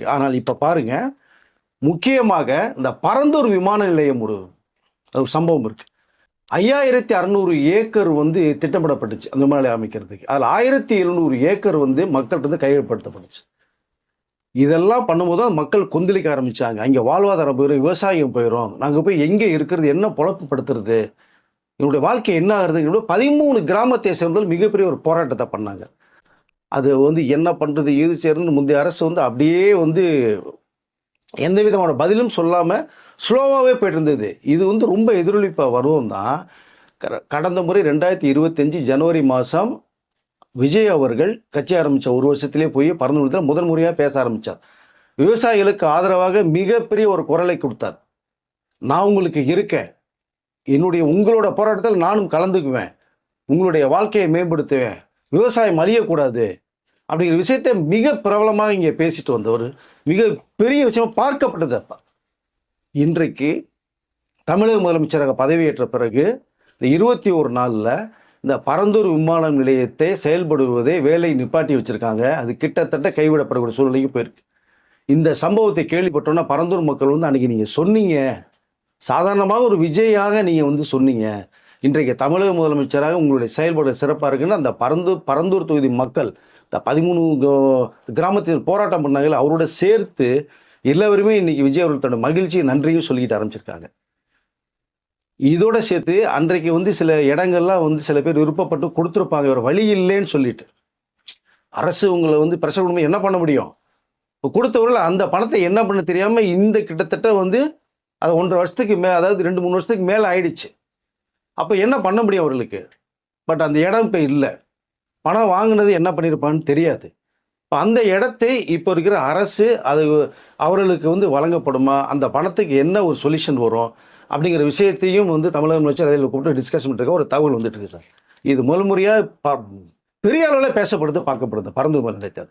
இருக்கு. ஆனால் இப்போ பாருங்க, முக்கியமாக இந்த பரந்தூர் விமான நிலையம் ஒரு சம்பவம் இருக்கு. 5600 ஏக்கர் வந்து திட்டமிடப்பட்டுச்சு அந்த விமான நிலையம் அமைக்கிறதுக்கு. அதில் 1700 ஏக்கர் வந்து மக்கள்கிட்ட கையகப்படுத்தப்பட்டுச்சு. இதெல்லாம் பண்ணும்போது மக்கள் கொந்தளிக்க ஆரம்பிச்சாங்க. அங்கே வாழ்வாதாரம் போயிடும், விவசாயம் போயிடும், நாங்கள் போய் எங்கே இருக்கிறது, என்ன பொழப்பு படுத்துறது, என்னுடைய வாழ்க்கை என்ன ஆகுறது. 13 கிராமத்தை சேர்ந்தவர்கள் மிகப்பெரிய ஒரு போராட்டத்தை பண்ணாங்க. அது வந்து என்ன பண்ணுறது ஏது செய்யறதுன்னு முந்தைய அரசு வந்து அப்படியே வந்து எந்த விதமான பதிலும் சொல்லாமல் ஸ்லோவாகவே போயிட்டு இருந்தது. இது வந்து ரொம்ப எதிரொலிப்பாக வருவோம் தான். கடந்த முறை 2025 ஜனவரி மாதம் விஜய் அவர்கள் கட்சி ஆரம்பித்த ஒரு வருஷத்திலே போய் பரந்தூரத்தில் முதல் முறையாக பேச ஆரம்பித்தார். விவசாயிகளுக்கு ஆதரவாக மிகப்பெரிய ஒரு குரலை கொடுத்தார். நான் உங்களுக்கு இருக்கேன், உங்களோட போராட்டத்தில் நானும் கலந்துக்குவேன், உங்களுடைய வாழ்க்கையை மேம்படுத்துவேன், விவசாயம் அழியக்கூடாது அப்படிங்கிற விஷயத்தை மிக பிரபலமாக இங்கே பேசிட்டு வந்தவர். மிக பெரிய விஷயம் பார்க்கப்பட்டது. அப்போ இன்றைக்கு தமிழக முதலமைச்சராக பதவியேற்ற பிறகு இந்த 21 நாளில் இந்த பரந்தூர் விமான நிலையத்தை செயல்படுவதை வேலை நிப்பாட்டி வச்சுருக்காங்க. அது கிட்டத்தட்ட கைவிடப்படக்கூடிய சூழ்நிலைக்கு போயிருக்கு. இந்த சம்பவத்தை கேள்விப்பட்டோன்னா பரந்தூர் மக்கள் வந்து அன்றைக்கி நீங்கள் சொன்னீங்க, சாதாரணமாக ஒரு விஜயாக நீங்கள் வந்து சொன்னீங்க, இன்றைக்கு தமிழக முதலமைச்சராக உங்களுடைய செயல்பாடு சிறப்பாக இருக்குன்னு அந்த பரந்தூர் தொகுதி மக்கள் இந்த 13 கிராமத்தில் போராட்டம் பண்ணாங்க. அவரோட சேர்த்து எல்லாருமே இன்னைக்கு விஜய் அவர்கள் தன்னோட மகிழ்ச்சியை நன்றியும் சொல்லிக்கிட்டு ஆரம்பிச்சிருக்காங்க. இதோட சேர்த்து அன்றைக்கு வந்து சில இடங்கள்லாம் வந்து சில பேர் விருப்பப்பட்டு கொடுத்துருப்பாங்க, ஒரு வழி இல்லைன்னு சொல்லிட்டு. அரசு உங்களை வந்து பிரஷர் பண்ணி என்ன பண்ண முடியும்? இப்போ கொடுத்தவர்கள் அந்த பணத்தை என்ன பண்ண தெரியாமல் இந்த கிட்டத்தட்ட வந்து அது 1.5 வருஷத்துக்கு அதாவது 2-3 வருஷத்துக்கு மேலே ஆயிடுச்சு. அப்போ என்ன பண்ண முடியும் அவர்களுக்கு? பட் அந்த இடம் இப்போ இல்லை. பணம் வாங்கினது என்ன பண்ணியிருப்பான்னு தெரியாது. இப்போ அந்த இடத்தை இப்போ இருக்கிற அரசு அது அவர்களுக்கு வந்து வழங்கப்படுமா, அந்த பணத்துக்கு என்ன ஒரு சொல்யூஷன் வரும் அப்படிங்கிற விஷயத்தையும் வந்து தமிழக முதலமைச்சர் அதில் கூப்பிட்டு டிஸ்கஷன் பண்ணிருக்க ஒரு தகவல் வந்துட்டு இருக்கு சார். இது முதல் முறையாக பெரிய அளவில் பேசப்படுது, பார்க்கப்படுது பரந்தூர் நிலையத்தை.